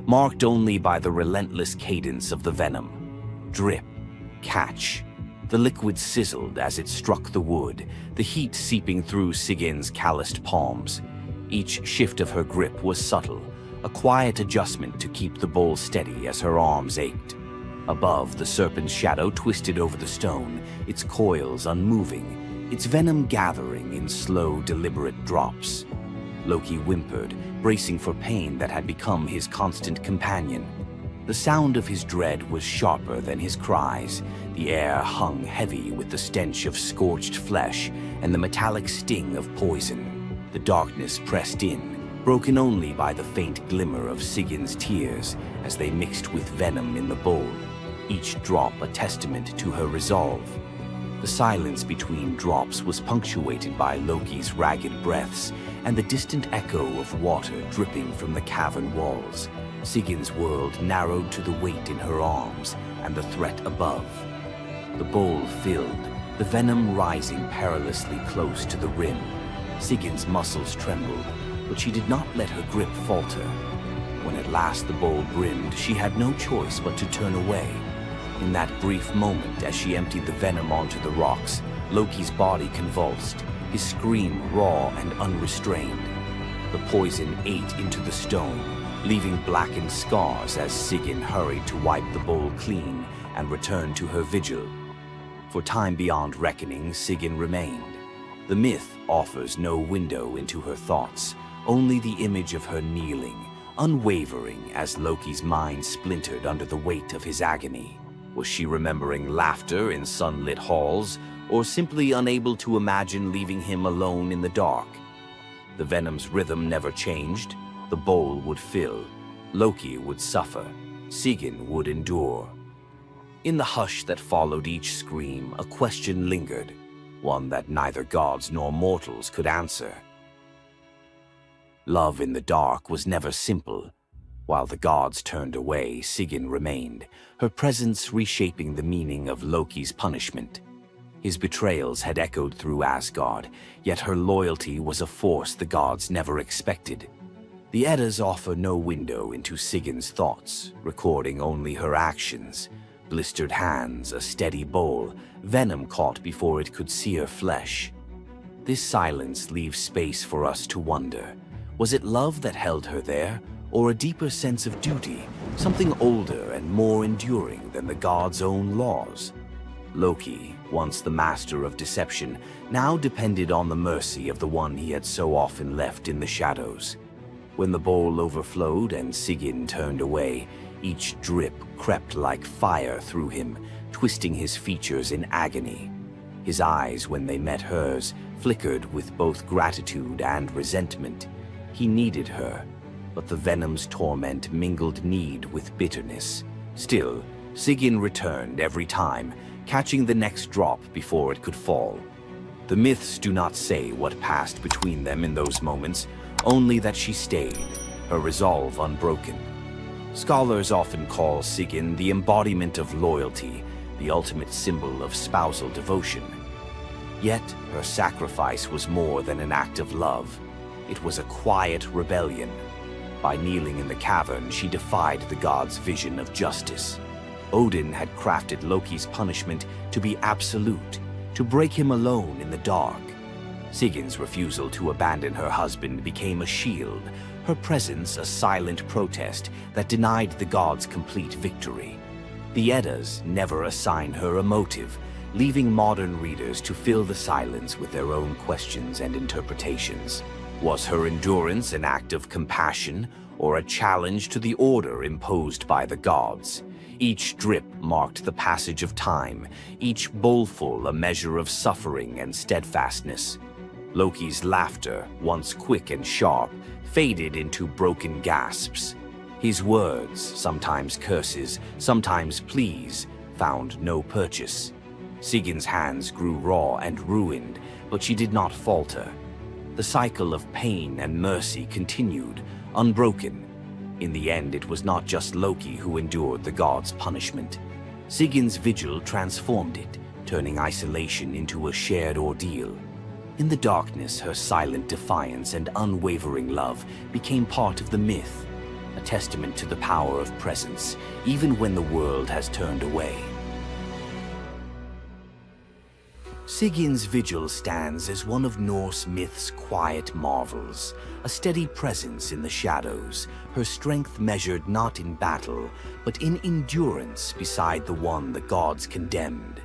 marked only by the relentless cadence of the venom. Drip, catch. The liquid sizzled as it struck the wood, the heat seeping through Sigin's calloused palms. Each shift of her grip was subtle, a quiet adjustment to keep the bowl steady as her arms ached. Above, the serpent's shadow twisted over the stone, its coils unmoving, its venom gathering in slow, deliberate drops. Loki whimpered, bracing for pain that had become his constant companion. The sound of his dread was sharper than his cries. The air hung heavy with the stench of scorched flesh and the metallic sting of poison. The darkness pressed in, broken only by the faint glimmer of Sigin's tears as they mixed with venom in the bowl, each drop a testament to her resolve. The silence between drops was punctuated by Loki's ragged breaths and the distant echo of water dripping from the cavern walls. Sigin's world narrowed to the weight in her arms and the threat above. The bowl filled, the venom rising perilously close to the rim. Sigin's muscles trembled, but she did not let her grip falter. When at last the bowl brimmed, she had no choice but to turn away. In that brief moment, as she emptied the venom onto the rocks, Loki's body convulsed, his scream raw and unrestrained. The poison ate into the stone, leaving blackened scars as Sigyn hurried to wipe the bowl clean and return to her vigil. For time beyond reckoning, Sigyn remained. The myth offers no window into her thoughts, only the image of her kneeling, unwavering as Loki's mind splintered under the weight of his agony. Was she remembering laughter in sunlit halls, or simply unable to imagine leaving him alone in the dark? The venom's rhythm never changed. The bowl would fill. Loki would suffer. Sigyn would endure. In the hush that followed each scream, a question lingered, one that neither gods nor mortals could answer. Love in the dark was never simple. While the gods turned away, Sigyn remained, her presence reshaping the meaning of Loki's punishment. His betrayals had echoed through Asgard, yet her loyalty was a force the gods never expected. The Eddas offer no window into Sigyn's thoughts, recording only her actions. Blistered hands, a steady bowl, venom caught before it could sear flesh. This silence leaves space for us to wonder. Was it love that held her there, or a deeper sense of duty, something older and more enduring than the gods' own laws? Loki, once the master of deception, now depended on the mercy of the one he had so often left in the shadows. When the bowl overflowed and Sigyn turned away, each drip crept like fire through him, twisting his features in agony. His eyes, when they met hers, flickered with both gratitude and resentment. He needed her, but the venom's torment mingled need with bitterness. Still, Sigyn returned every time, catching the next drop before it could fall. The myths do not say what passed between them in those moments, only that she stayed, her resolve unbroken. Scholars often call Sigyn the embodiment of loyalty, the ultimate symbol of spousal devotion. Yet, her sacrifice was more than an act of love. It was a quiet rebellion. By kneeling in the cavern, she defied the gods' vision of justice. Odin had crafted Loki's punishment to be absolute, to break him alone in the dark. Sigyn's refusal to abandon her husband became a shield, her presence a silent protest that denied the gods complete victory. The Eddas never assign her a motive, leaving modern readers to fill the silence with their own questions and interpretations. Was her endurance an act of compassion or a challenge to the order imposed by the gods? Each drip marked the passage of time, each bowlful a measure of suffering and steadfastness. Loki's laughter, once quick and sharp, faded into broken gasps. His words, sometimes curses, sometimes pleas, found no purchase. Sigyn's hands grew raw and ruined, but she did not falter. The cycle of pain and mercy continued, unbroken. In the end, it was not just Loki who endured the gods' punishment. Sigyn's vigil transformed it, turning isolation into a shared ordeal. In the darkness, her silent defiance and unwavering love became part of the myth. a testament to the power of presence, even when the world has turned away. Sigin's vigil stands as one of Norse myth's quiet marvels, a steady presence in the shadows, her strength measured not in battle, but in endurance beside the one the gods condemned.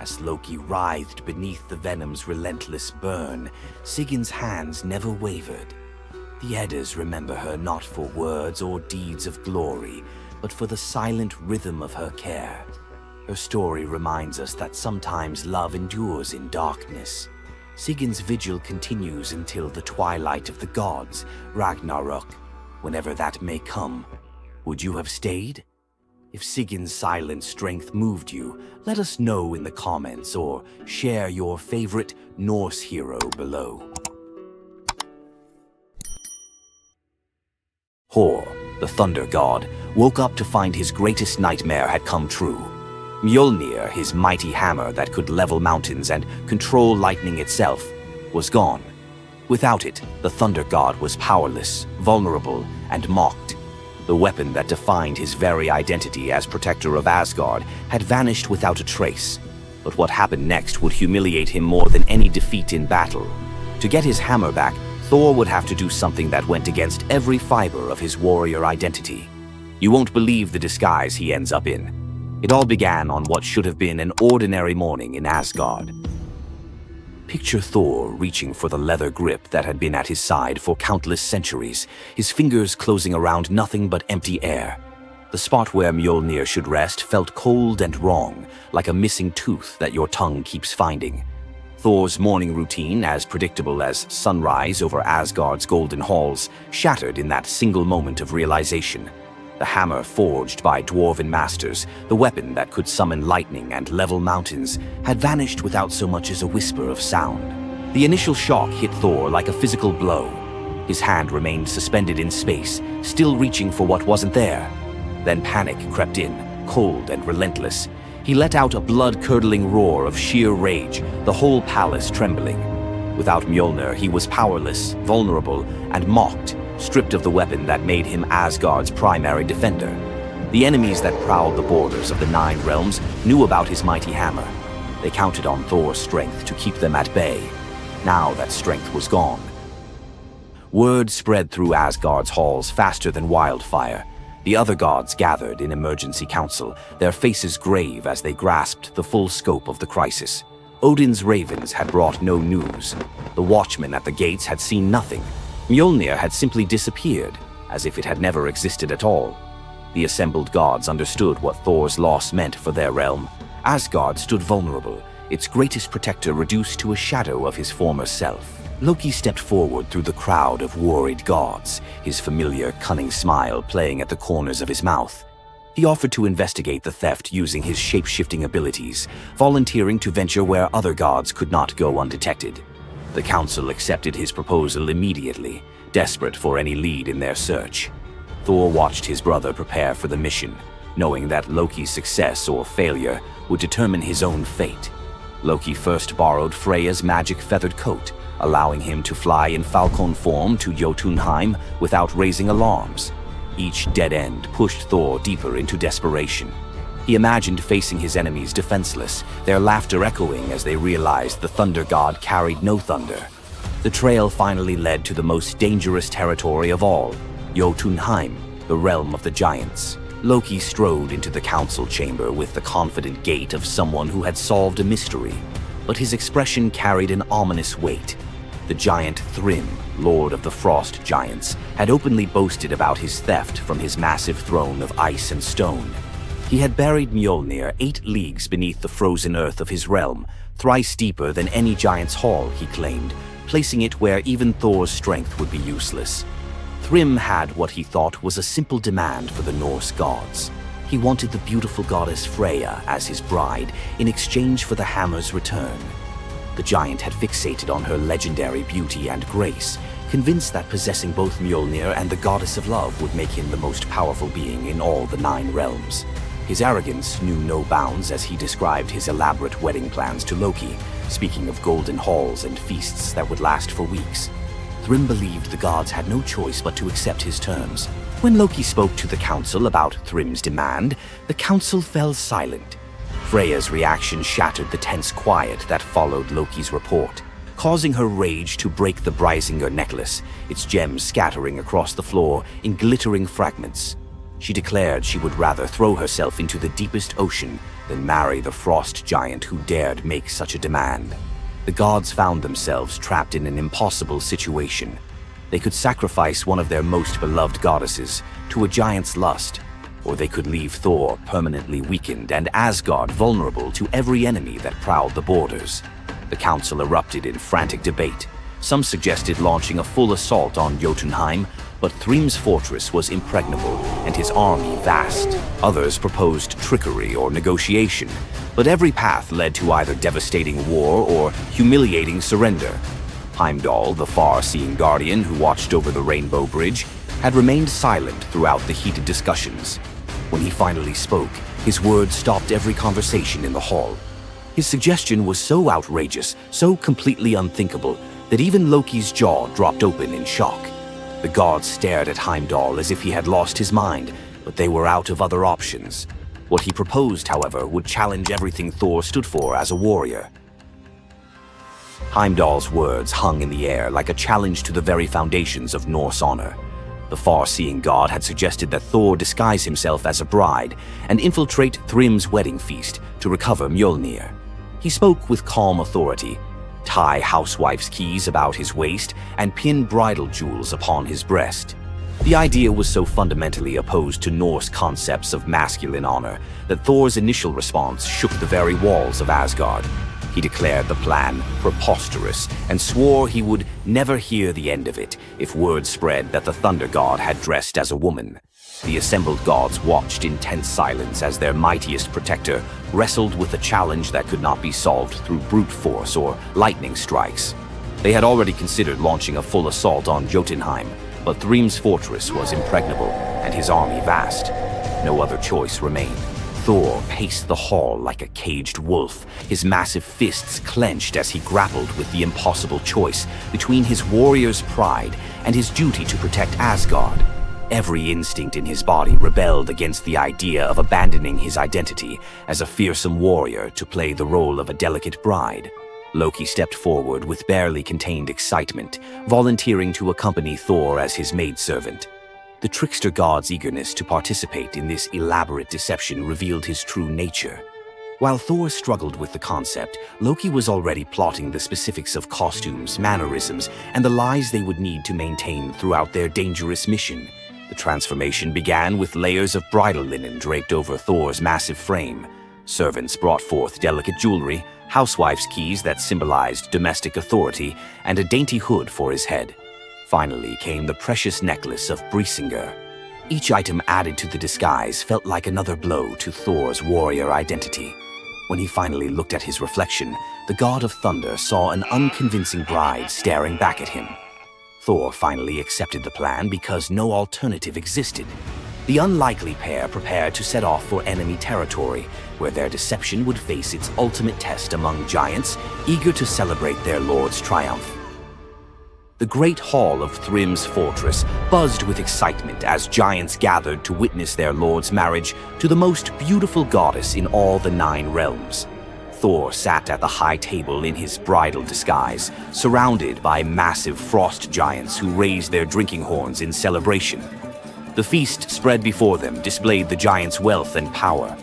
As Loki writhed beneath the venom's relentless burn, Sigin's hands never wavered. The Eddas remember her not for words or deeds of glory, but for the silent rhythm of her care. Her story reminds us that sometimes love endures in darkness. Sigin's vigil continues until the twilight of the gods, Ragnarok, whenever that may come. Would you have stayed? If Sigin's silent strength moved you, let us know in the comments or share your favorite Norse hero below. Thor, the thunder god, woke up to find his greatest nightmare had come true. Mjolnir, his mighty hammer that could level mountains and control lightning itself, was gone. Without it, the thunder god was powerless, vulnerable, and mocked. The weapon that defined his very identity as protector of Asgard had vanished without a trace. But what happened next would humiliate him more than any defeat in battle. To get his hammer back, Thor would have to do something that went against every fiber of his warrior identity. You won't believe the disguise he ends up in. It all began on what should have been an ordinary morning in Asgard. Picture Thor reaching for the leather grip that had been at his side for countless centuries, his fingers closing around nothing but empty air. The spot where Mjolnir should rest felt cold and wrong, like a missing tooth that your tongue keeps finding. Thor's morning routine, as predictable as sunrise over Asgard's golden halls, shattered in that single moment of realization. The hammer forged by dwarven masters, the weapon that could summon lightning and level mountains, had vanished without so much as a whisper of sound. The initial shock hit Thor like a physical blow. His hand remained suspended in space, still reaching for what wasn't there. Then panic crept in, cold and relentless. He let out a blood-curdling roar of sheer rage, the whole palace trembling. Without Mjolnir, he was powerless, vulnerable, and mocked, stripped of the weapon that made him Asgard's primary defender. The enemies that prowled the borders of the Nine Realms knew about his mighty hammer. They counted on Thor's strength to keep them at bay. Now that strength was gone. Word spread through Asgard's halls faster than wildfire. The other gods gathered in emergency council, their faces grave as they grasped the full scope of the crisis. Odin's ravens had brought no news. The watchmen at the gates had seen nothing. Mjolnir had simply disappeared, as if it had never existed at all. The assembled gods understood what Thor's loss meant for their realm. Asgard stood vulnerable, its greatest protector reduced to a shadow of his former self. Loki stepped forward through the crowd of worried gods, his familiar, cunning smile playing at the corners of his mouth. He offered to investigate the theft using his shape-shifting abilities, volunteering to venture where other gods could not go undetected. The council accepted his proposal immediately, desperate for any lead in their search. Thor watched his brother prepare for the mission, knowing that Loki's success or failure would determine his own fate. Loki first borrowed Freya's magic feathered coat, allowing him to fly in falcon form to Jotunheim without raising alarms. Each dead end pushed Thor deeper into desperation. He imagined facing his enemies defenseless, their laughter echoing as they realized the thunder god carried no thunder. The trail finally led to the most dangerous territory of all, Jotunheim, the realm of the giants. Loki strode into the council chamber with the confident gait of someone who had solved a mystery, but his expression carried an ominous weight. The giant Thrym, lord of the frost giants, had openly boasted about his theft from his massive throne of ice and stone. He had buried Mjolnir 8 leagues beneath the frozen earth of his realm, thrice deeper than any giant's hall, he claimed, placing it where even Thor's strength would be useless. Thrym had what he thought was a simple demand for the Norse gods. He wanted the beautiful goddess Freya as his bride in exchange for the hammer's return. The giant had fixated on her legendary beauty and grace, convinced that possessing both Mjolnir and the goddess of love would make him the most powerful being in all the 9 realms. His arrogance knew no bounds as he described his elaborate wedding plans to Loki, speaking of golden halls and feasts that would last for weeks. Thrym believed the gods had no choice but to accept his terms. When Loki spoke to the council about Thrym's demand, the council fell silent. Freya's reaction shattered the tense quiet that followed Loki's report, causing her rage to break the Brysinger necklace, its gems scattering across the floor in glittering fragments. She declared she would rather throw herself into the deepest ocean than marry the frost giant who dared make such a demand. The gods found themselves trapped in an impossible situation. They could sacrifice one of their most beloved goddesses to a giant's lust, or they could leave Thor permanently weakened and Asgard vulnerable to every enemy that prowled the borders. The council erupted in frantic debate. Some suggested launching a full assault on Jotunheim, but Thrym's fortress was impregnable and his army vast. Others proposed trickery or negotiation, but every path led to either devastating war or humiliating surrender. Heimdall, the far-seeing guardian who watched over the Rainbow Bridge, had remained silent throughout the heated discussions. When he finally spoke, his words stopped every conversation in the hall. His suggestion was so outrageous, so completely unthinkable, that even Loki's jaw dropped open in shock. The gods stared at Heimdall as if he had lost his mind, but they were out of other options. What he proposed, however, would challenge everything Thor stood for as a warrior. Heimdall's words hung in the air like a challenge to the very foundations of Norse honor. The far-seeing god had suggested that Thor disguise himself as a bride and infiltrate Thrym's wedding feast to recover Mjolnir. He spoke with calm authority, tie housewife's keys about his waist, and pin bridal jewels upon his breast. The idea was so fundamentally opposed to Norse concepts of masculine honor that Thor's initial response shook the very walls of Asgard. He declared the plan preposterous and swore he would never hear the end of it if word spread that the Thunder God had dressed as a woman. The assembled gods watched in tense silence as their mightiest protector wrestled with a challenge that could not be solved through brute force or lightning strikes. They had already considered launching a full assault on Jotunheim, but Thrym's fortress was impregnable and his army vast. No other choice remained. Thor paced the hall like a caged wolf, his massive fists clenched as he grappled with the impossible choice between his warrior's pride and his duty to protect Asgard. Every instinct in his body rebelled against the idea of abandoning his identity as a fearsome warrior to play the role of a delicate bride. Loki stepped forward with barely contained excitement, volunteering to accompany Thor as his maidservant. The trickster god's eagerness to participate in this elaborate deception revealed his true nature. While Thor struggled with the concept, Loki was already plotting the specifics of costumes, mannerisms, and the lies they would need to maintain throughout their dangerous mission. The transformation began with layers of bridal linen draped over Thor's massive frame. Servants brought forth delicate jewelry, housewife's keys that symbolized domestic authority, and a dainty hood for his head. Finally came the precious necklace of Brysinger. Each item added to the disguise felt like another blow to Thor's warrior identity. When he finally looked at his reflection, the god of thunder saw an unconvincing bride staring back at him. Thor finally accepted the plan because no alternative existed. The unlikely pair prepared to set off for enemy territory, where their deception would face its ultimate test among giants eager to celebrate their lord's triumph. The great hall of Thrym's fortress buzzed with excitement as giants gathered to witness their lord's marriage to the most beautiful goddess in all the 9 realms. Thor sat at the high table in his bridal disguise, surrounded by massive frost giants who raised their drinking horns in celebration. The feast spread before them displayed the giants' wealth and power.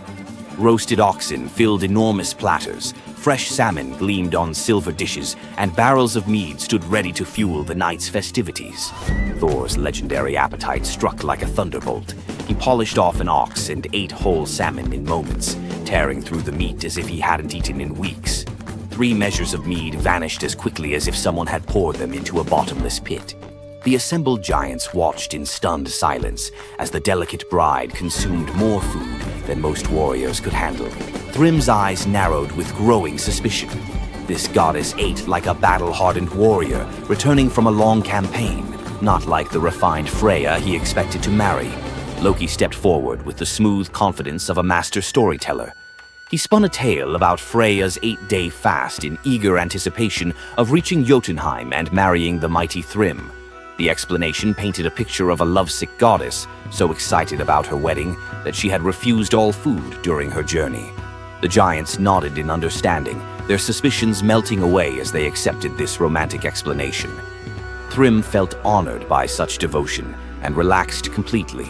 Roasted oxen filled enormous platters, fresh salmon gleamed on silver dishes, and barrels of mead stood ready to fuel the night's festivities. Thor's legendary appetite struck like a thunderbolt. He polished off an ox and ate whole salmon in moments, tearing through the meat as if he hadn't eaten in weeks. 3 measures of mead vanished as quickly as if someone had poured them into a bottomless pit. The assembled giants watched in stunned silence as the delicate bride consumed more food than most warriors could handle. Thrym's eyes narrowed with growing suspicion. This goddess ate like a battle-hardened warrior, returning from a long campaign, not like the refined Freya he expected to marry. Loki stepped forward with the smooth confidence of a master storyteller. He spun a tale about Freya's 8-day fast in eager anticipation of reaching Jotunheim and marrying the mighty Thrym. The explanation painted a picture of a lovesick goddess, so excited about her wedding that she had refused all food during her journey. The giants nodded in understanding, their suspicions melting away as they accepted this romantic explanation. Thrym felt honored by such devotion and relaxed completely,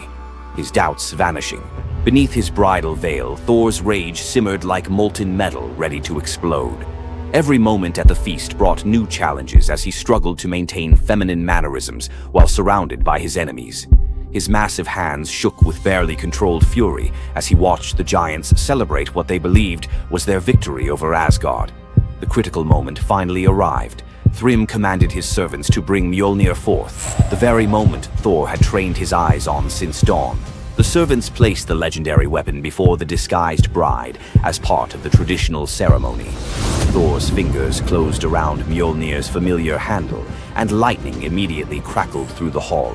his doubts vanishing. Beneath his bridal veil, Thor's rage simmered like molten metal ready to explode. Every moment at the feast brought new challenges as he struggled to maintain feminine mannerisms while surrounded by his enemies. His massive hands shook with barely controlled fury as he watched the giants celebrate what they believed was their victory over Asgard. The critical moment finally arrived. Thrym commanded his servants to bring Mjolnir forth, the very moment Thor had trained his eyes on since dawn. The servants placed the legendary weapon before the disguised bride as part of the traditional ceremony. Thor's fingers closed around Mjolnir's familiar handle, and lightning immediately crackled through the hall.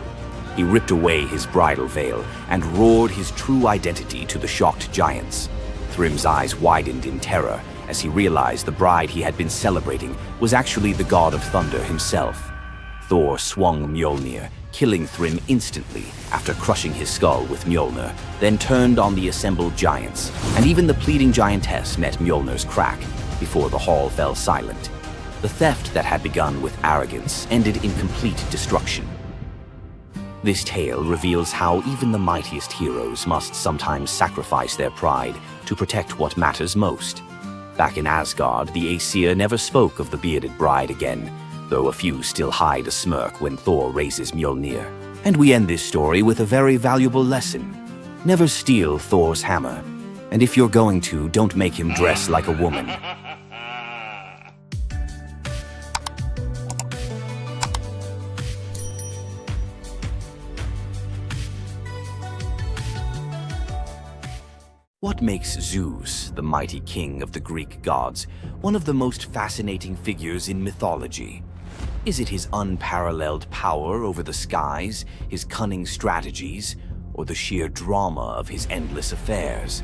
He ripped away his bridal veil and roared his true identity to the shocked giants. Thrym's eyes widened in terror as he realized the bride he had been celebrating was actually the god of thunder himself. Thor swung Mjolnir, killing Thrym instantly after crushing his skull with Mjolnir, then turned on the assembled giants, and even the pleading giantess met Mjolnir's crack before the hall fell silent. The theft that had begun with arrogance ended in complete destruction. This tale reveals how even the mightiest heroes must sometimes sacrifice their pride to protect what matters most. Back in Asgard, the Aesir never spoke of the bearded bride again, though a few still hide a smirk when Thor raises Mjolnir. And we end this story with a very valuable lesson. Never steal Thor's hammer. And if you're going to, don't make him dress like a woman. What makes Zeus, the mighty king of the Greek gods, one of the most fascinating figures in mythology? Is it his unparalleled power over the skies, his cunning strategies, or the sheer drama of his endless affairs?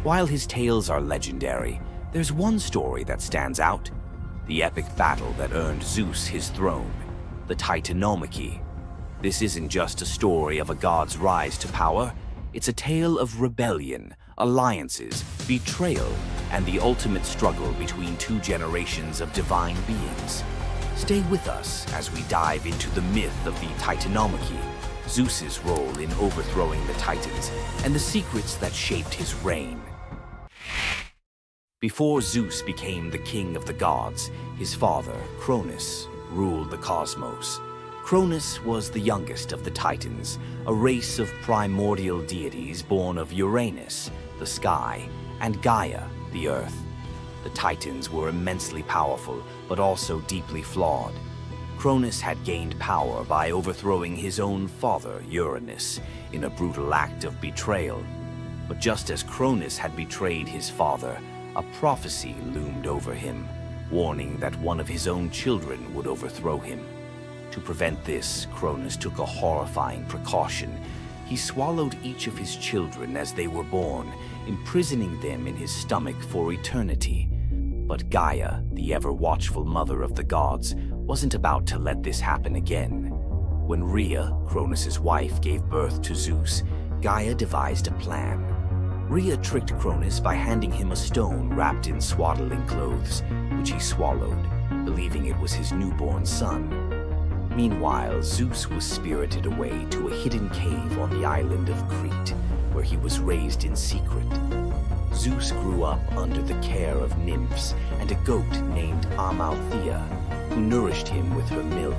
While his tales are legendary, there's one story that stands out: the epic battle that earned Zeus his throne, the Titanomachy. This isn't just a story of a god's rise to power, it's a tale of rebellion, alliances, betrayal, and the ultimate struggle between two generations of divine beings. Stay with us as we dive into the myth of the Titanomachy, Zeus's role in overthrowing the Titans, and the secrets that shaped his reign. Before Zeus became the king of the gods, his father, Cronus, ruled the cosmos. Cronus was the youngest of the Titans, a race of primordial deities born of Uranus, the sky, and Gaia, the earth. The Titans were immensely powerful, but also deeply flawed. Cronus had gained power by overthrowing his own father, Uranus, in a brutal act of betrayal. But just as Cronus had betrayed his father, a prophecy loomed over him, warning that one of his own children would overthrow him. To prevent this, Cronus took a horrifying precaution. He swallowed each of his children as they were born, imprisoning them in his stomach for eternity. But Gaia, the ever-watchful mother of the gods, wasn't about to let this happen again. When Rhea, Cronus's wife, gave birth to Zeus, Gaia devised a plan. Rhea tricked Cronus by handing him a stone wrapped in swaddling clothes, which he swallowed, believing it was his newborn son. Meanwhile, Zeus was spirited away to a hidden cave on the island of Crete, where he was raised in secret. Zeus grew up under the care of nymphs and a goat named Amalthea, who nourished him with her milk.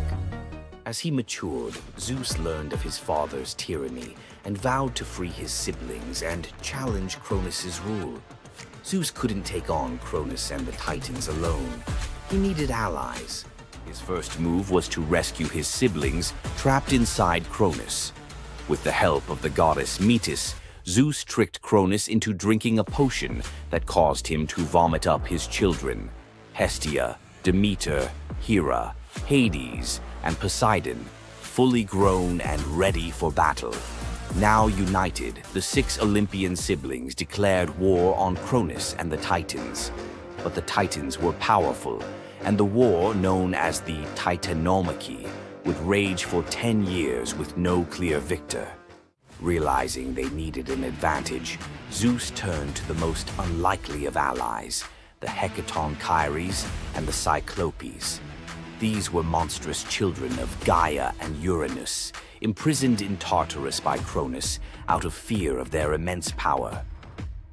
As he matured, Zeus learned of his father's tyranny and vowed to free his siblings and challenge Cronus's rule. Zeus couldn't take on Cronus and the Titans alone. He needed allies. His first move was to rescue his siblings trapped inside Cronus. With the help of the goddess Metis, Zeus tricked Cronus into drinking a potion that caused him to vomit up his children: Hestia, Demeter, Hera, Hades, and Poseidon, fully grown and ready for battle. Now united, the 6 Olympian siblings declared war on Cronus and the Titans. But the Titans were powerful, and the war, known as the Titanomachy, would rage for 10 years with no clear victor. Realizing they needed an advantage, Zeus turned to the most unlikely of allies, the Hecatonchires and the Cyclopes. These were monstrous children of Gaia and Uranus, imprisoned in Tartarus by Cronus out of fear of their immense power.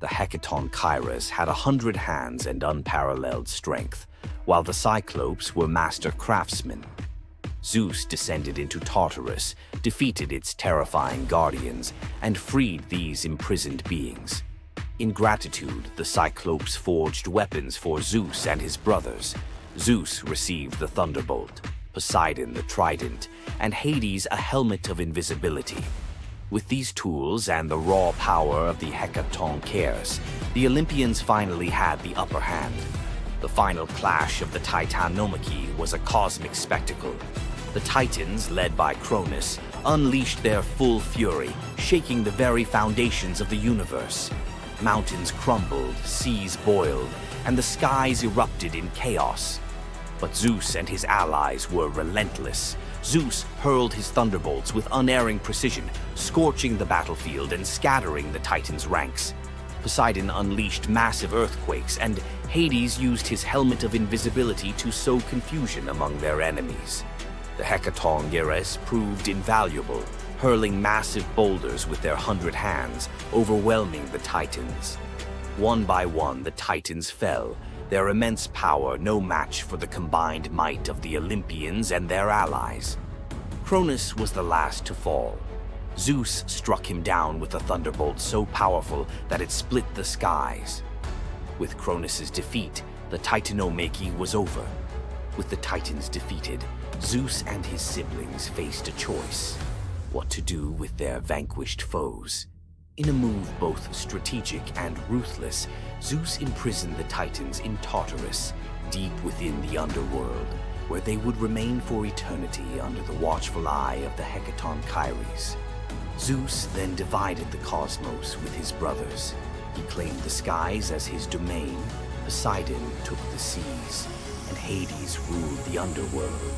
The Hecatonchires had 100 hands and unparalleled strength, while the Cyclopes were master craftsmen. Zeus descended into Tartarus, defeated its terrifying guardians, and freed these imprisoned beings. In gratitude, the Cyclopes forged weapons for Zeus and his brothers. Zeus received the thunderbolt, Poseidon the trident, and Hades a helmet of invisibility. With these tools and the raw power of the Hecatonchires, the Olympians finally had the upper hand. The final clash of the Titanomachy was a cosmic spectacle. The Titans, led by Cronus, unleashed their full fury, shaking the very foundations of the universe. Mountains crumbled, seas boiled, and the skies erupted in chaos. But Zeus and his allies were relentless. Zeus hurled his thunderbolts with unerring precision, scorching the battlefield and scattering the Titans' ranks. Poseidon unleashed massive earthquakes, and Hades used his helmet of invisibility to sow confusion among their enemies. The Hecatonchires proved invaluable, hurling massive boulders with their 100 hands, overwhelming the Titans. One by one, the Titans fell, their immense power no match for the combined might of the Olympians and their allies. Cronus was the last to fall. Zeus struck him down with a thunderbolt so powerful that it split the skies. With Cronus's defeat, the Titanomachy was over. With the Titans defeated, Zeus and his siblings faced a choice: what to do with their vanquished foes. In a move both strategic and ruthless, Zeus imprisoned the Titans in Tartarus, deep within the underworld, where they would remain for eternity under the watchful eye of the Hecatonchires. Zeus then divided the cosmos with his brothers. He claimed the skies as his domain, Poseidon took the seas, and Hades ruled the underworld.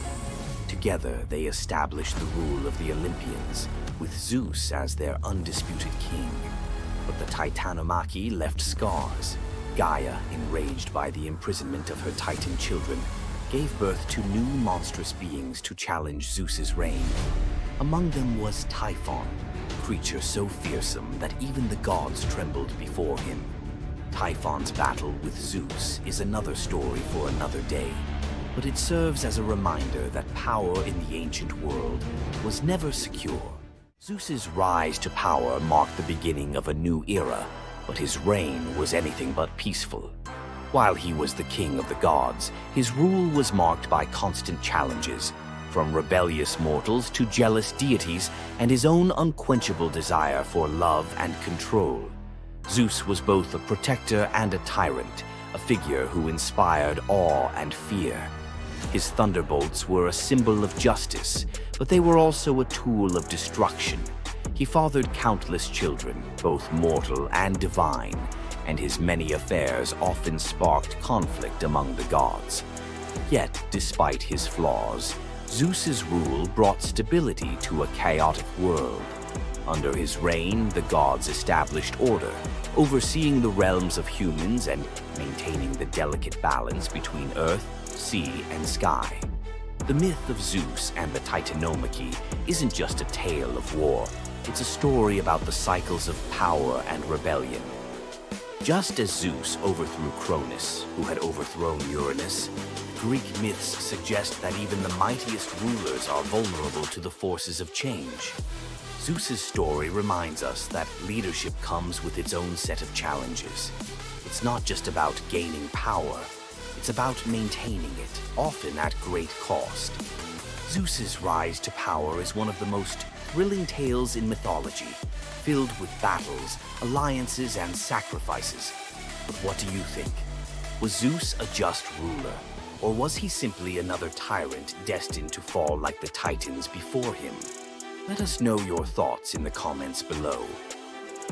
Together, they established the rule of the Olympians, with Zeus as their undisputed king. But the Titanomachy left scars. Gaia, enraged by the imprisonment of her Titan children, gave birth to new monstrous beings to challenge Zeus's reign. Among them was Typhon, a creature so fearsome that even the gods trembled before him. Typhon's battle with Zeus is another story for another day, but it serves as a reminder that power in the ancient world was never secure. Zeus's rise to power marked the beginning of a new era, but his reign was anything but peaceful. While he was the king of the gods, his rule was marked by constant challenges, from rebellious mortals to jealous deities and his own unquenchable desire for love and control. Zeus was both a protector and a tyrant, a figure who inspired awe and fear. His thunderbolts were a symbol of justice, but they were also a tool of destruction. He fathered countless children, both mortal and divine, and his many affairs often sparked conflict among the gods. Yet, despite his flaws, Zeus's rule brought stability to a chaotic world. Under his reign, the gods established order, overseeing the realms of humans and maintaining the delicate balance between earth, sea, and sky. The myth of Zeus and the Titanomachy isn't just a tale of war. It's a story about the cycles of power and rebellion. Just as Zeus overthrew Cronus, who had overthrown Uranus, Greek myths suggest that even the mightiest rulers are vulnerable to the forces of change. Zeus's story reminds us that leadership comes with its own set of challenges. It's not just about gaining power, it's about maintaining it, often at great cost. Zeus's rise to power is one of the most thrilling tales in mythology, filled with battles, alliances, and sacrifices. But what do you think? Was Zeus a just ruler, or was he simply another tyrant destined to fall like the Titans before him? Let us know your thoughts in the comments below.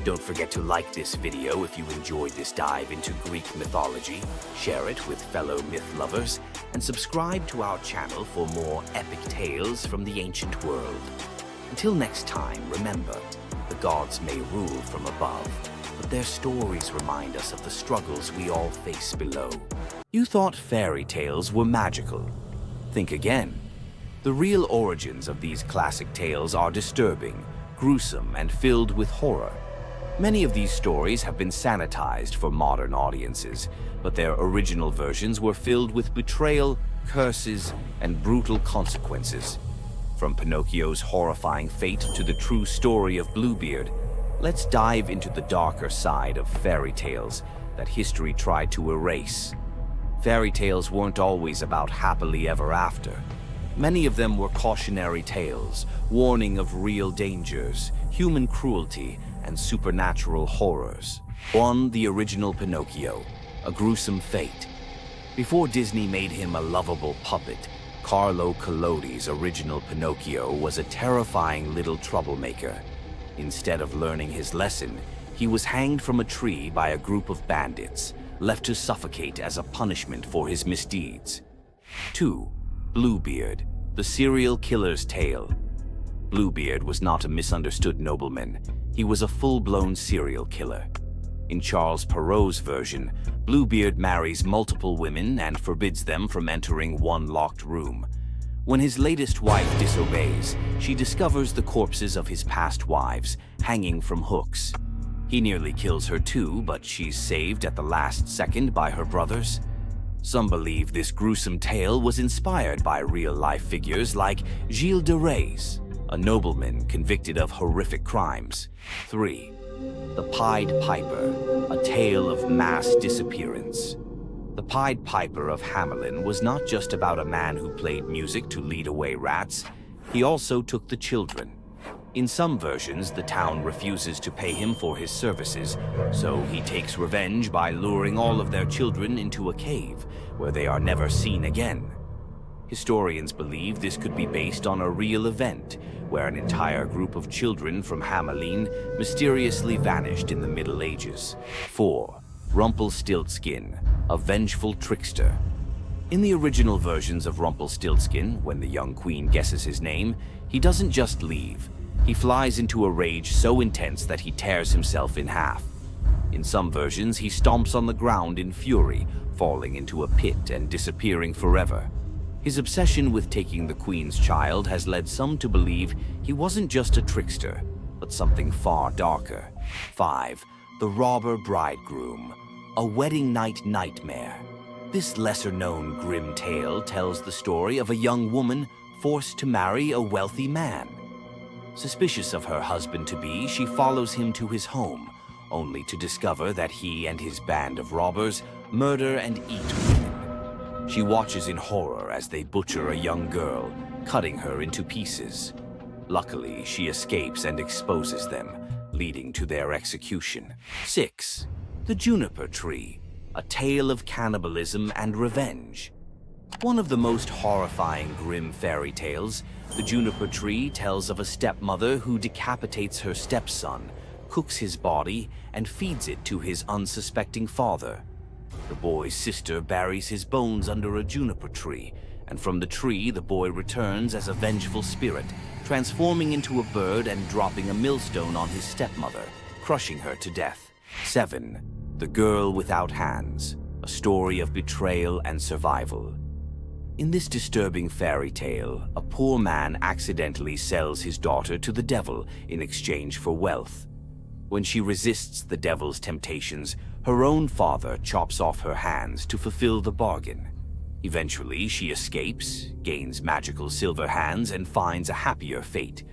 Don't forget to like this video if you enjoyed this dive into Greek mythology, share it with fellow myth lovers, and subscribe to our channel for more epic tales from the ancient world. Until next time, remember, the gods may rule from above, but their stories remind us of the struggles we all face below. You thought fairy tales were magical. Think again. The real origins of these classic tales are disturbing, gruesome, and filled with horror. Many of these stories have been sanitized for modern audiences, but their original versions were filled with betrayal, curses, and brutal consequences. From Pinocchio's horrifying fate to the true story of Bluebeard, let's dive into the darker side of fairy tales that history tried to erase. Fairy tales weren't always about happily ever after. Many of them were cautionary tales, warning of real dangers, human cruelty, and supernatural horrors. 1. The original Pinocchio, a gruesome fate. Before Disney made him a lovable puppet, Carlo Collodi's original Pinocchio was a terrifying little troublemaker. Instead of learning his lesson, he was hanged from a tree by a group of bandits, left to suffocate as a punishment for his misdeeds. 2. Bluebeard, the serial killer's tale. Bluebeard was not a misunderstood nobleman. He was a full-blown serial killer. In Charles Perrault's version, Bluebeard marries multiple women and forbids them from entering one locked room. When his latest wife disobeys, she discovers the corpses of his past wives, hanging from hooks. He nearly kills her too, but she's saved at the last second by her brothers. Some believe this gruesome tale was inspired by real-life figures like Gilles de Rais, a nobleman convicted of horrific crimes. 3. The Pied Piper, a tale of mass disappearance. The Pied Piper of Hamelin was not just about a man who played music to lead away rats. He also took the children. In some versions, the town refuses to pay him for his services, so he takes revenge by luring all of their children into a cave, where they are never seen again. Historians believe this could be based on a real event, where an entire group of children from Hamelin mysteriously vanished in the Middle Ages. 4. Rumpelstiltskin, a vengeful trickster. In the original versions of Rumpelstiltskin, when the young queen guesses his name, he doesn't just leave. He flies into a rage so intense that he tears himself in half. In some versions, he stomps on the ground in fury, falling into a pit and disappearing forever. His obsession with taking the queen's child has led some to believe he wasn't just a trickster, but something far darker. 5. The Robber Bridegroom, a wedding night nightmare. This lesser-known grim tale tells the story of a young woman forced to marry a wealthy man. Suspicious of her husband-to-be, she follows him to his home, only to discover that he and his band of robbers murder and eat women. She watches in horror as they butcher a young girl, cutting her into pieces. Luckily, she escapes and exposes them, leading to their execution. 6. The Juniper Tree, a tale of cannibalism and revenge. One of the most horrifying grim fairy tales, The Juniper Tree tells of a stepmother who decapitates her stepson, cooks his body, and feeds it to his unsuspecting father. The boy's sister buries his bones under a juniper tree, and from the tree the boy returns as a vengeful spirit, transforming into a bird and dropping a millstone on his stepmother, crushing her to death. 7. The Girl Without Hands, a story of betrayal and survival. In this disturbing fairy tale, a poor man accidentally sells his daughter to the devil in exchange for wealth. When she resists the devil's temptations, her own father chops off her hands to fulfill the bargain. Eventually, she escapes, gains magical silver hands, and finds a happier fate,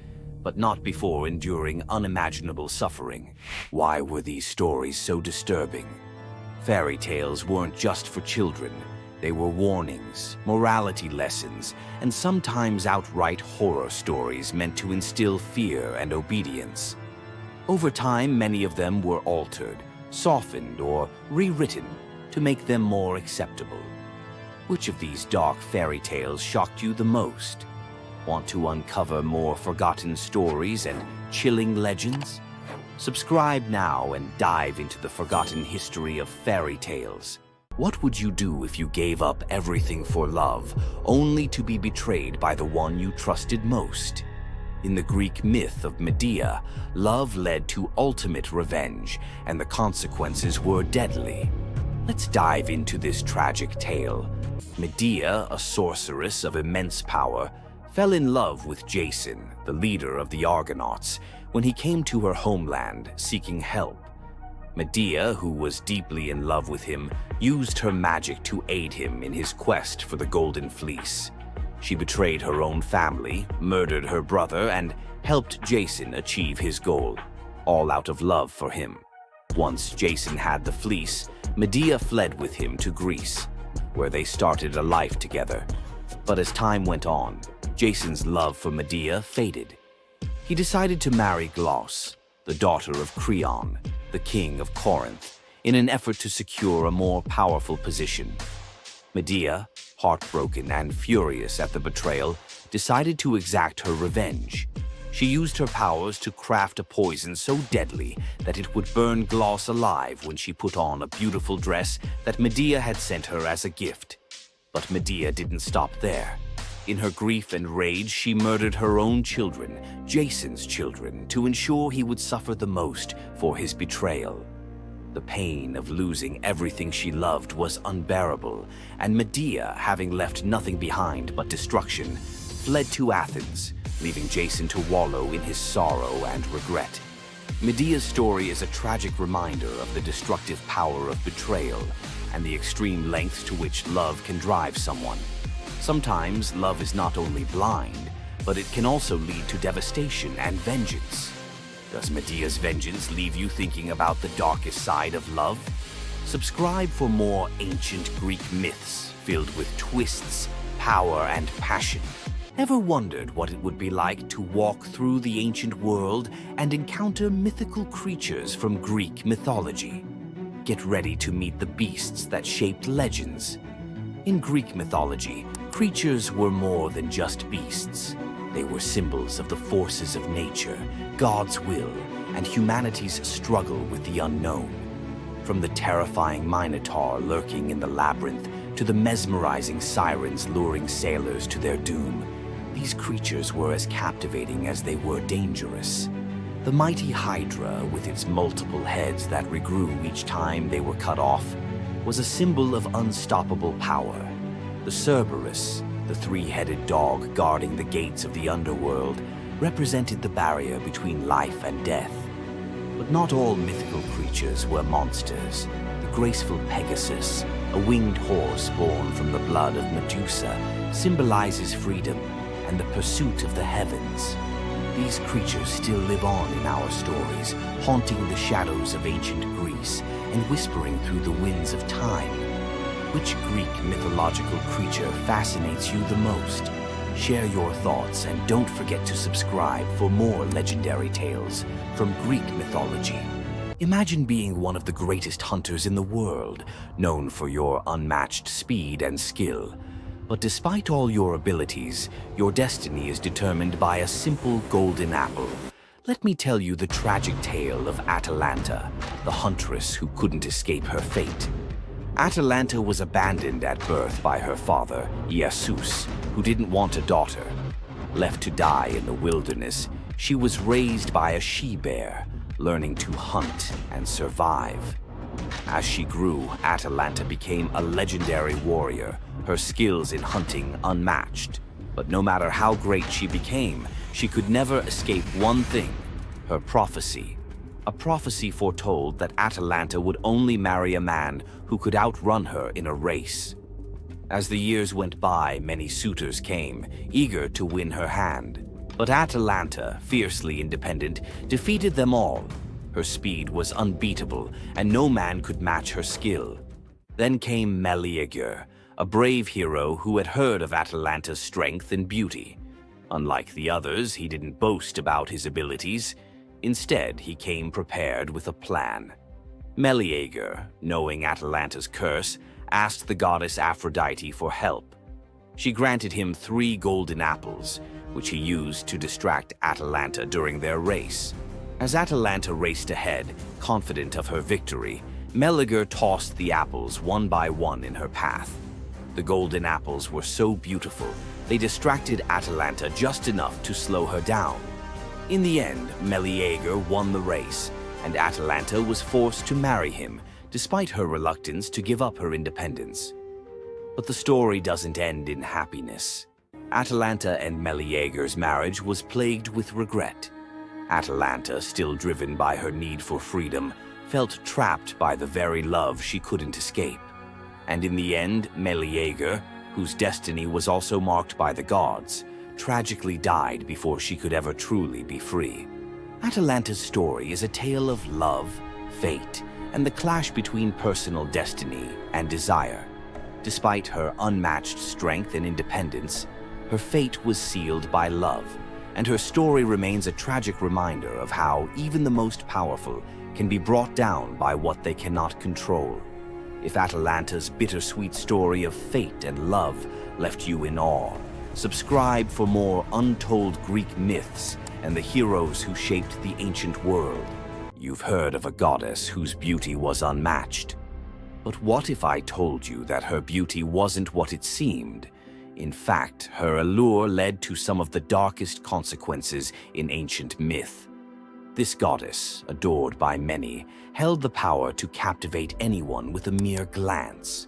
but not before enduring unimaginable suffering. Why were these stories so disturbing? Fairy tales weren't just for children. They were warnings, morality lessons, and sometimes outright horror stories meant to instill fear and obedience. Over time, many of them were altered, softened, or rewritten to make them more acceptable. Which of these dark fairy tales shocked you the most? Want to uncover more forgotten stories and chilling legends? Subscribe now and dive into the forgotten history of fairy tales. What would you do if you gave up everything for love, only to be betrayed by the one you trusted most? In the Greek myth of Medea, love led to ultimate revenge, and the consequences were deadly. Let's dive into this tragic tale. Medea, a sorceress of immense power, fell in love with Jason, the leader of the Argonauts, when he came to her homeland seeking help. Medea, who was deeply in love with him, used her magic to aid him in his quest for the Golden Fleece. She betrayed her own family, murdered her brother, and helped Jason achieve his goal, all out of love for him. Once Jason had the fleece, Medea fled with him to Greece, where they started a life together. But as time went on, Jason's love for Medea faded. He decided to marry Glauce, the daughter of Creon, the king of Corinth, in an effort to secure a more powerful position. Medea, heartbroken and furious at the betrayal, decided to exact her revenge. She used her powers to craft a poison so deadly that it would burn Glauce alive when she put on a beautiful dress that Medea had sent her as a gift. But Medea didn't stop there. In her grief and rage, she murdered her own children, Jason's children, to ensure he would suffer the most for his betrayal. The pain of losing everything she loved was unbearable, and Medea, having left nothing behind but destruction, fled to Athens, leaving Jason to wallow in his sorrow and regret. Medea's story is a tragic reminder of the destructive power of betrayal and the extreme lengths to which love can drive someone. Sometimes love is not only blind, but it can also lead to devastation and vengeance. Does Medea's vengeance leave you thinking about the darkest side of love? Subscribe for more ancient Greek myths filled with twists, power, and passion. Ever wondered what it would be like to walk through the ancient world and encounter mythical creatures from Greek mythology? Get ready to meet the beasts that shaped legends. In Greek mythology, creatures were more than just beasts. They were symbols of the forces of nature, God's will, and humanity's struggle with the unknown. From the terrifying Minotaur lurking in the labyrinth to the mesmerizing sirens luring sailors to their doom, these creatures were as captivating as they were dangerous. The mighty Hydra, with its multiple heads that regrew each time they were cut off, was a symbol of unstoppable power. The Cerberus, the three-headed dog guarding the gates of the underworld, represented the barrier between life and death. But not all mythical creatures were monsters. The graceful Pegasus, a winged horse born from the blood of Medusa, symbolizes freedom and the pursuit of the heavens. These creatures still live on in our stories, haunting the shadows of ancient Greece and whispering through the winds of time. Which Greek mythological creature fascinates you the most? Share your thoughts and don't forget to subscribe for more legendary tales from Greek mythology. Imagine being one of the greatest hunters in the world, known for your unmatched speed and skill. But despite all your abilities, your destiny is determined by a simple golden apple. Let me tell you the tragic tale of Atalanta, the huntress who couldn't escape her fate. Atalanta was abandoned at birth by her father, Zeus, who didn't want a daughter. Left to die in the wilderness, she was raised by a she-bear, learning to hunt and survive. As she grew, Atalanta became a legendary warrior, her skills in hunting unmatched. But no matter how great she became, she could never escape one thing: her prophecy. A prophecy foretold that Atalanta would only marry a man who could outrun her in a race. As the years went by, many suitors came, eager to win her hand. But Atalanta, fiercely independent, defeated them all. Her speed was unbeatable, and no man could match her skill. Then came Meleager, a brave hero who had heard of Atalanta's strength and beauty. Unlike the others, he didn't boast about his abilities. Instead, he came prepared with a plan. Meleager, knowing Atalanta's curse, asked the goddess Aphrodite for help. She granted him 3 golden apples, which he used to distract Atalanta during their race. As Atalanta raced ahead, confident of her victory, Meleager tossed the apples one by one in her path. The golden apples were so beautiful, they distracted Atalanta just enough to slow her down. In the end, Meleager won the race, and Atalanta was forced to marry him, despite her reluctance to give up her independence. But the story doesn't end in happiness. Atalanta and Meleager's marriage was plagued with regret. Atalanta, still driven by her need for freedom, felt trapped by the very love she couldn't escape. And in the end, Meleager, whose destiny was also marked by the gods, tragically died before she could ever truly be free. Atalanta's story is a tale of love, fate, and the clash between personal destiny and desire. Despite her unmatched strength and independence, her fate was sealed by love, and her story remains a tragic reminder of how even the most powerful can be brought down by what they cannot control. If Atalanta's bittersweet story of fate and love left you in awe, subscribe for more untold Greek myths and the heroes who shaped the ancient world. You've heard of a goddess whose beauty was unmatched. But what if I told you that her beauty wasn't what it seemed? In fact, her allure led to some of the darkest consequences in ancient myth. This goddess, adored by many, held the power to captivate anyone with a mere glance.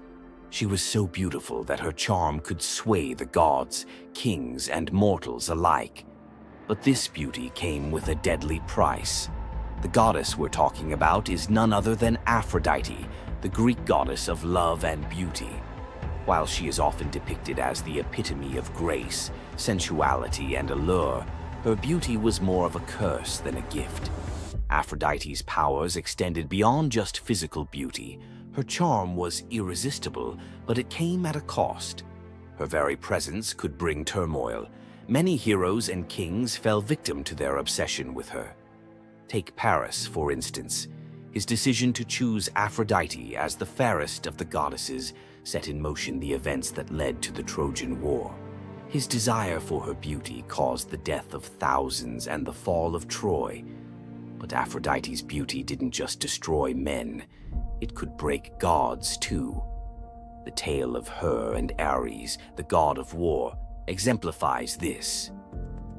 She was so beautiful that her charm could sway the gods, kings, and mortals alike. But this beauty came with a deadly price. The goddess we're talking about is none other than Aphrodite, the Greek goddess of love and beauty. While she is often depicted as the epitome of grace, sensuality, and allure, her beauty was more of a curse than a gift. Aphrodite's powers extended beyond just physical beauty. Her charm was irresistible, but it came at a cost. Her very presence could bring turmoil. Many heroes and kings fell victim to their obsession with her. Take Paris, for instance. His decision to choose Aphrodite as the fairest of the goddesses set in motion the events that led to the Trojan War. His desire for her beauty caused the death of thousands and the fall of Troy. But Aphrodite's beauty didn't just destroy men, it could break gods too. The tale of her and Ares, the god of war, exemplifies this.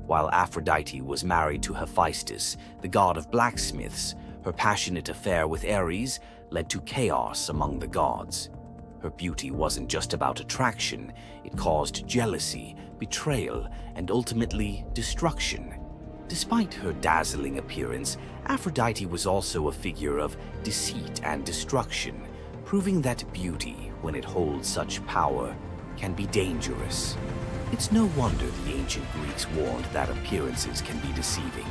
While Aphrodite was married to Hephaestus, the god of blacksmiths, her passionate affair with Ares led to chaos among the gods. Her beauty wasn't just about attraction, it caused jealousy, betrayal, and ultimately destruction. Despite her dazzling appearance, Aphrodite was also a figure of deceit and destruction, proving that beauty, when it holds such power, can be dangerous. It's no wonder the ancient Greeks warned that appearances can be deceiving.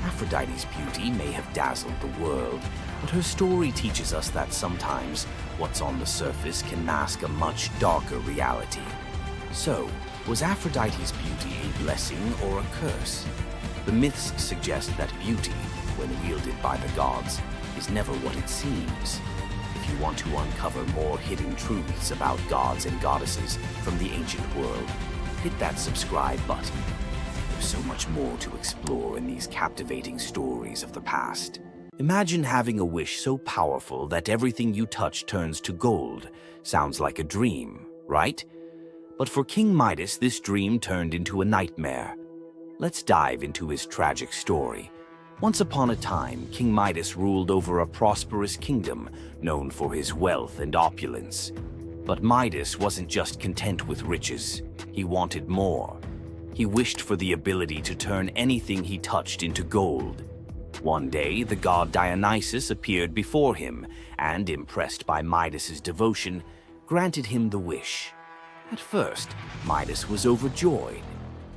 Aphrodite's beauty may have dazzled the world, but her story teaches us that sometimes what's on the surface can mask a much darker reality. So, was Aphrodite's beauty a blessing or a curse? The myths suggest that beauty, when wielded by the gods, is never what it seems. If you want to uncover more hidden truths about gods and goddesses from the ancient world, hit that subscribe button. There's so much more to explore in these captivating stories of the past. Imagine having a wish so powerful that everything you touch turns to gold. Sounds like a dream, right? But for King Midas, this dream turned into a nightmare. Let's dive into his tragic story. Once upon a time, King Midas ruled over a prosperous kingdom known for his wealth and opulence. But Midas wasn't just content with riches. He wanted more. He wished for the ability to turn anything he touched into gold. One day, the god Dionysus appeared before him and, impressed by Midas's devotion, granted him the wish. At first, Midas was overjoyed.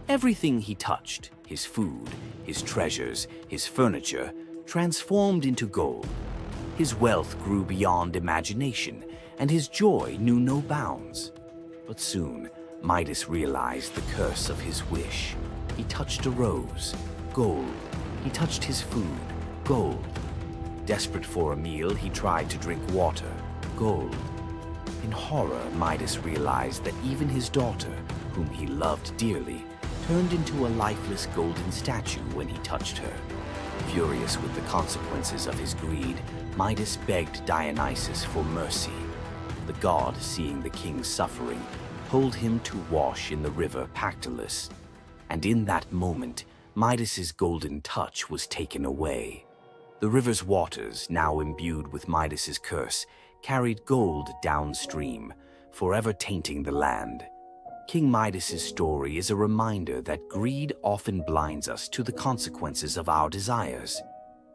Everything he touched, his food, his treasures, his furniture, transformed into gold. His wealth grew beyond imagination, and his joy knew no bounds. But soon, Midas realized the curse of his wish. He touched a rose, gold. He touched his food, gold. Desperate for a meal, he tried to drink water, gold. In horror, Midas realized that even his daughter, whom he loved dearly, turned into a lifeless golden statue when he touched her. Furious with the consequences of his greed, Midas begged Dionysus for mercy. The god, seeing the king's suffering, told him to wash in the river Pactolus. And in that moment, Midas's golden touch was taken away. The river's waters, now imbued with Midas's curse, carried gold downstream, forever tainting the land. King Midas's story is a reminder that greed often blinds us to the consequences of our desires.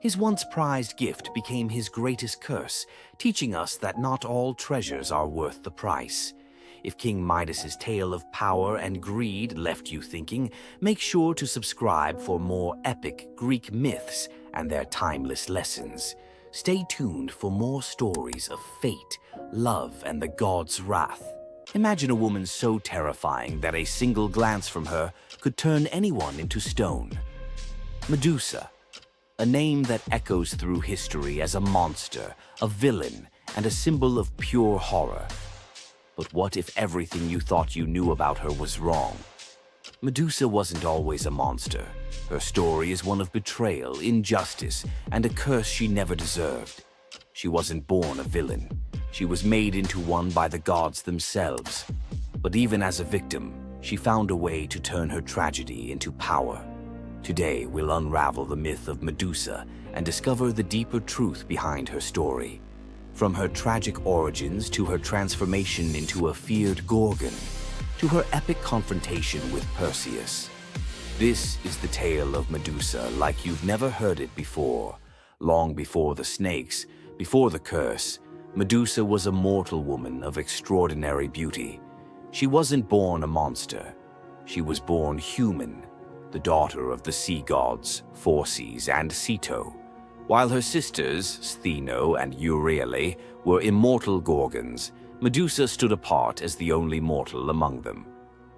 His once prized gift became his greatest curse, teaching us that not all treasures are worth the price. If King Midas's tale of power and greed left you thinking, make sure to subscribe for more epic Greek myths and their timeless lessons. Stay tuned for more stories of fate, love, and the god's wrath. Imagine a woman so terrifying that a single glance from her could turn anyone into stone. Medusa, a name that echoes through history as a monster, a villain, and a symbol of pure horror. But what if everything you thought you knew about her was wrong? Medusa wasn't always a monster. Her story is one of betrayal, injustice, and a curse she never deserved. She wasn't born a villain. She was made into one by the gods themselves. But even as a victim, she found a way to turn her tragedy into power. Today, we'll unravel the myth of Medusa and discover the deeper truth behind her story. From her tragic origins to her transformation into a feared Gorgon, to her epic confrontation with Perseus. This is the tale of Medusa like you've never heard it before. Long before the snakes, before the curse, Medusa was a mortal woman of extraordinary beauty. She wasn't born a monster. She was born human, the daughter of the sea gods, Phorcys and Ceto. While her sisters, Stheno and Euryale, were immortal Gorgons, Medusa stood apart as the only mortal among them.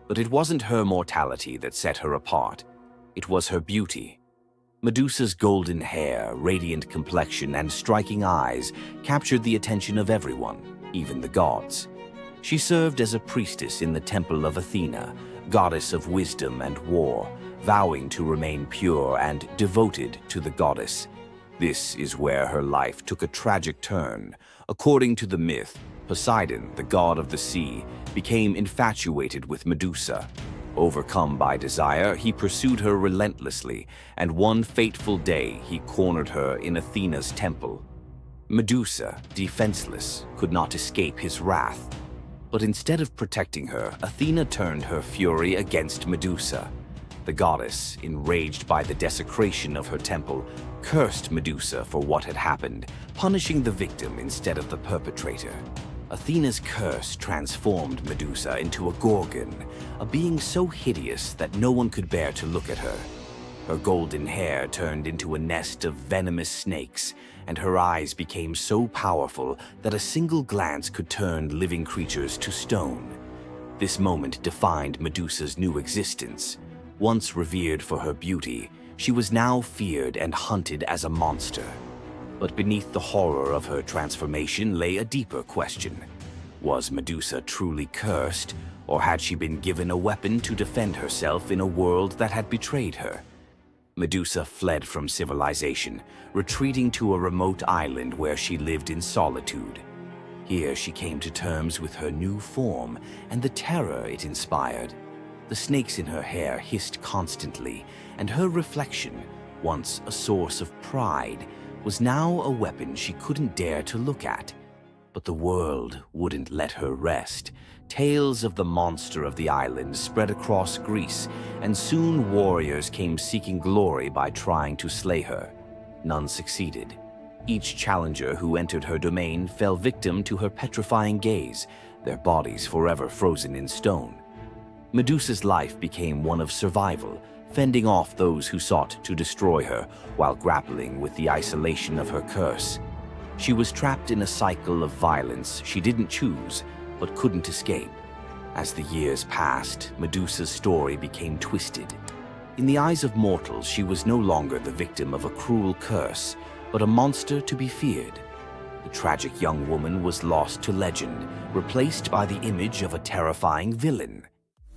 But it wasn't her mortality that set her apart. It was her beauty. Medusa's golden hair, radiant complexion, and striking eyes captured the attention of everyone, even the gods. She served as a priestess in the temple of Athena, goddess of wisdom and war, vowing to remain pure and devoted to the goddess. This is where her life took a tragic turn. According to the myth, Poseidon, the god of the sea, became infatuated with Medusa. Overcome by desire, he pursued her relentlessly, and one fateful day he cornered her in Athena's temple. Medusa, defenseless, could not escape his wrath. But instead of protecting her, Athena turned her fury against Medusa. The goddess, enraged by the desecration of her temple, cursed Medusa for what had happened, punishing the victim instead of the perpetrator. Athena's curse transformed Medusa into a Gorgon, a being so hideous that no one could bear to look at her. Her golden hair turned into a nest of venomous snakes, and her eyes became so powerful that a single glance could turn living creatures to stone. This moment defined Medusa's new existence. Once revered for her beauty, she was now feared and hunted as a monster. But beneath the horror of her transformation lay a deeper question. Was Medusa truly cursed, or had she been given a weapon to defend herself in a world that had betrayed her? Medusa fled from civilization, retreating to a remote island where she lived in solitude. Here she came to terms with her new form and the terror it inspired. The snakes in her hair hissed constantly, and her reflection, once a source of pride, was now a weapon she couldn't dare to look at. But the world wouldn't let her rest. Tales of the monster of the island spread across Greece, and soon warriors came seeking glory by trying to slay her. None succeeded. Each challenger who entered her domain fell victim to her petrifying gaze, their bodies forever frozen in stone. Medusa's life became one of survival, fending off those who sought to destroy her while grappling with the isolation of her curse. She was trapped in a cycle of violence she didn't choose, but couldn't escape. As the years passed, Medusa's story became twisted. In the eyes of mortals, she was no longer the victim of a cruel curse, but a monster to be feared. The tragic young woman was lost to legend, replaced by the image of a terrifying villain.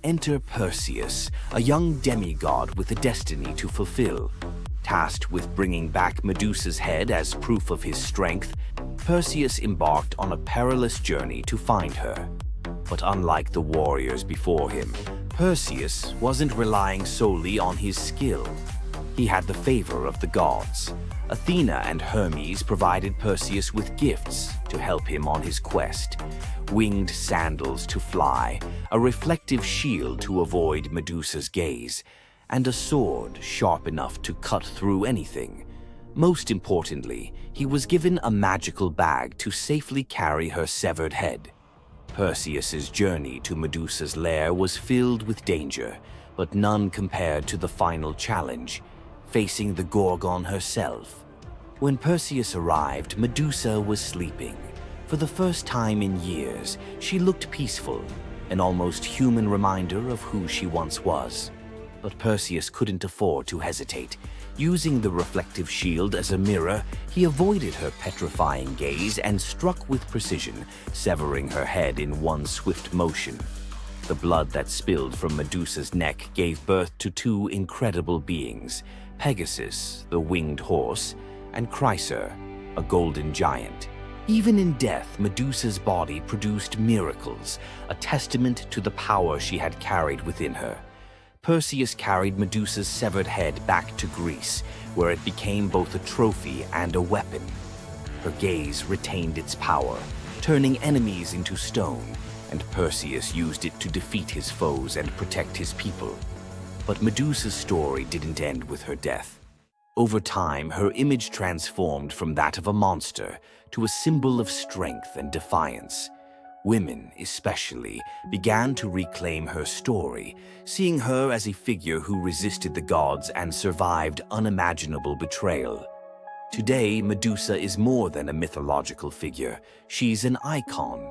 Enter Perseus, a young demigod with a destiny to fulfill. Tasked with bringing back Medusa's head as proof of his strength, Perseus embarked on a perilous journey to find her. But unlike the warriors before him, Perseus wasn't relying solely on his skill. He had the favor of the gods. Athena and Hermes provided Perseus with gifts to help him on his quest. Winged sandals to fly, a reflective shield to avoid Medusa's gaze, and a sword sharp enough to cut through anything. Most importantly, he was given a magical bag to safely carry her severed head. Perseus's journey to Medusa's lair was filled with danger, but none compared to the final challenge, facing the Gorgon herself. When Perseus arrived, Medusa was sleeping. For the first time in years, she looked peaceful, an almost human reminder of who she once was. But Perseus couldn't afford to hesitate. Using the reflective shield as a mirror, he avoided her petrifying gaze and struck with precision, severing her head in one swift motion. The blood that spilled from Medusa's neck gave birth to two incredible beings, Pegasus, the winged horse, and Chryser, a golden giant. Even in death, Medusa's body produced miracles, a testament to the power she had carried within her. Perseus carried Medusa's severed head back to Greece, where it became both a trophy and a weapon. Her gaze retained its power, turning enemies into stone, and Perseus used it to defeat his foes and protect his people. But Medusa's story didn't end with her death. Over time, her image transformed from that of a monster to a symbol of strength and defiance. Women, especially, began to reclaim her story, seeing her as a figure who resisted the gods and survived unimaginable betrayal. Today, Medusa is more than a mythological figure. She's an icon.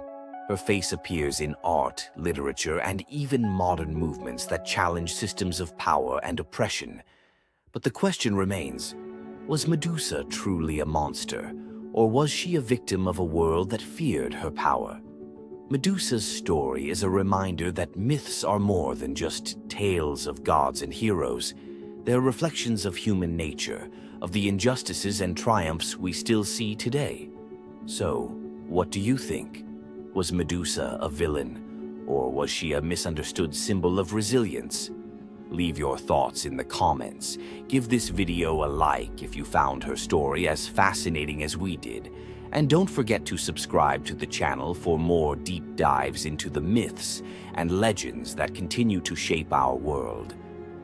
Her face appears in art, literature, and even modern movements that challenge systems of power and oppression. But the question remains, was Medusa truly a monster, or was she a victim of a world that feared her power? Medusa's story is a reminder that myths are more than just tales of gods and heroes. They're reflections of human nature, of the injustices and triumphs we still see today. So, what do you think? Was Medusa a villain, or was she a misunderstood symbol of resilience? Leave your thoughts in the comments. Give this video a like if you found her story as fascinating as we did. And don't forget to subscribe to the channel for more deep dives into the myths and legends that continue to shape our world.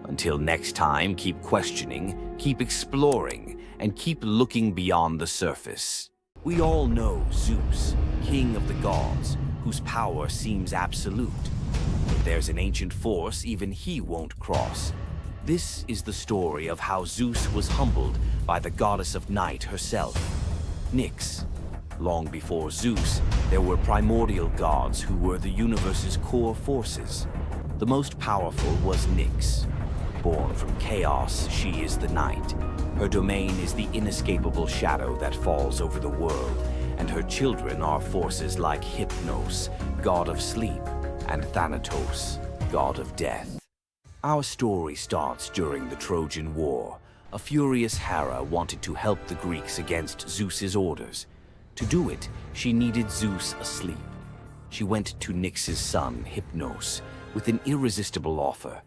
Until next time, keep questioning, keep exploring, and keep looking beyond the surface. We all know Zeus, king of the gods, whose power seems absolute. If there's an ancient force even he won't cross. This is the story of how Zeus was humbled by the goddess of night herself, Nyx. Long before Zeus, there were primordial gods who were the universe's core forces. The most powerful was Nyx. Born from chaos, she is the night. Her domain is the inescapable shadow that falls over the world, and her children are forces like Hypnos, god of sleep, and Thanatos, god of death. Our story starts during the Trojan War. A furious Hera wanted to help the Greeks against Zeus's orders. To do it, she needed Zeus asleep. She went to Nyx's son, Hypnos, with an irresistible offer: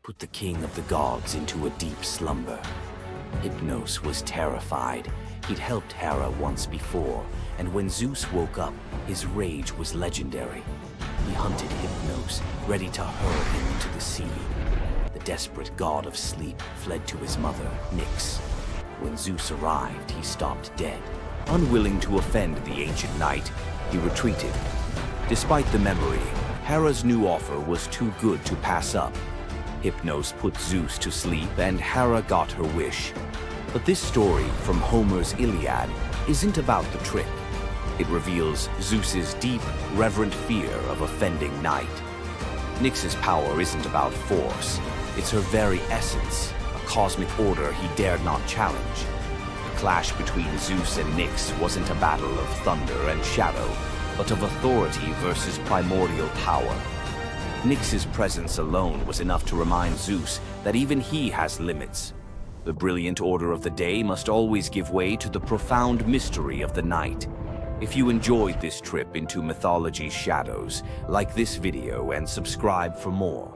put the king of the gods into a deep slumber. Hypnos was terrified. He'd helped Hera once before, and when Zeus woke up, his rage was legendary. He hunted Hypnos, ready to hurl him into the sea. The desperate god of sleep fled to his mother, Nyx. When Zeus arrived, he stopped dead. Unwilling to offend the ancient knight, he retreated. Despite the memory, Hera's new offer was too good to pass up. Hypnos put Zeus to sleep, and Hera got her wish. But this story from Homer's Iliad isn't about the trick. It reveals Zeus's deep, reverent fear of offending night. Nyx's power isn't about force. It's her very essence, a cosmic order he dared not challenge. The clash between Zeus and Nyx wasn't a battle of thunder and shadow, but of authority versus primordial power. Nyx's presence alone was enough to remind Zeus that even he has limits. The brilliant order of the day must always give way to the profound mystery of the night. If you enjoyed this trip into mythology's shadows, like this video and subscribe for more.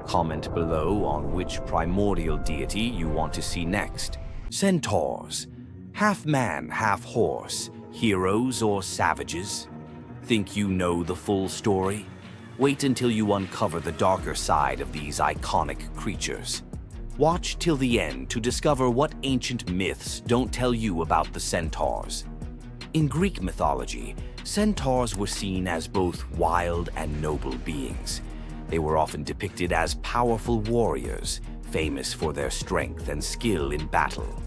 Comment below on which primordial deity you want to see next. Centaurs, half man, half horse, heroes or savages? Think you know the full story? Wait until you uncover the darker side of these iconic creatures. Watch till the end to discover what ancient myths don't tell you about the centaurs. In Greek mythology, centaurs were seen as both wild and noble beings. They were often depicted as powerful warriors, famous for their strength and skill in battle.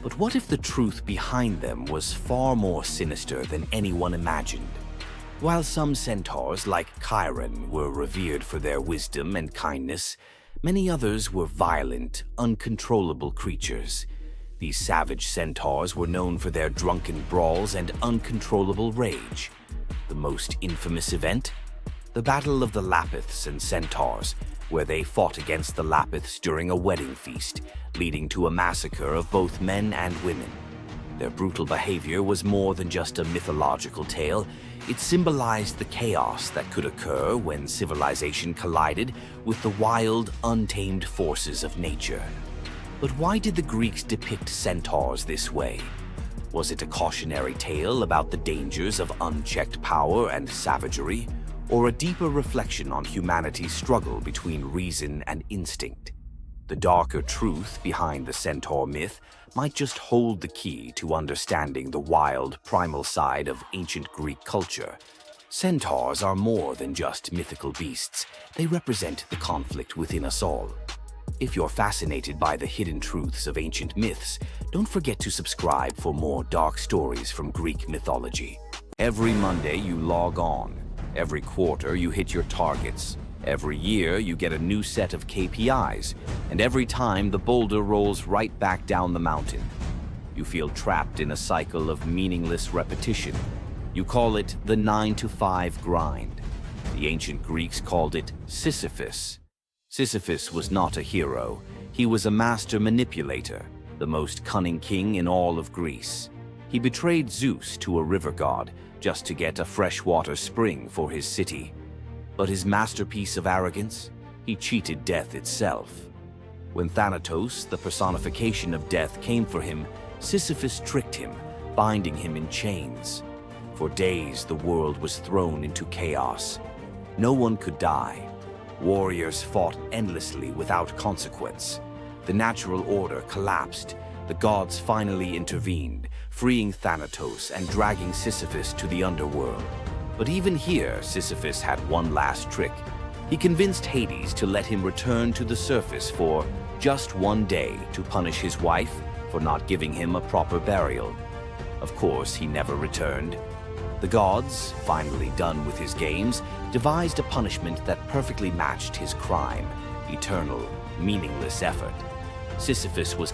But what if the truth behind them was far more sinister than anyone imagined? While some centaurs, like Chiron, were revered for their wisdom and kindness, many others were violent, uncontrollable creatures. These savage centaurs were known for their drunken brawls and uncontrollable rage. The most infamous event? The Battle of the Lapiths and Centaurs, where they fought against the Lapiths during a wedding feast, leading to a massacre of both men and women. Their brutal behavior was more than just a mythological tale. It symbolized the chaos that could occur when civilization collided with the wild, untamed forces of nature. But why did the Greeks depict centaurs this way? Was it a cautionary tale about the dangers of unchecked power and savagery, or a deeper reflection on humanity's struggle between reason and instinct? The darker truth behind the centaur myth might just hold the key to understanding the wild, primal side of ancient Greek culture. Centaurs are more than just mythical beasts. They represent the conflict within us all. If you're fascinated by the hidden truths of ancient myths, don't forget to subscribe for more dark stories from Greek mythology. Every Monday you log on. Every quarter you hit your targets. Every year you get a new set of KPIs, and every time the boulder rolls right back down the mountain. You feel trapped in a cycle of meaningless repetition. You call it the 9-to-5 grind. The ancient Greeks called it Sisyphus. Sisyphus was not a hero. He was a master manipulator, the most cunning king in all of Greece. He betrayed Zeus to a river god just to get a freshwater spring for his city. But his masterpiece of arrogance? He cheated death itself. When Thanatos, the personification of death, came for him, Sisyphus tricked him, binding him in chains. For days, the world was thrown into chaos. No one could die. Warriors fought endlessly without consequence. The natural order collapsed. The gods finally intervened, freeing Thanatos and dragging Sisyphus to the underworld. But even here, Sisyphus had one last trick. He convinced Hades to let him return to the surface for just one day to punish his wife for not giving him a proper burial. Of course, he never returned. The gods, finally done with his games, devised a punishment that perfectly matched his crime: eternal, meaningless effort. Sisyphus was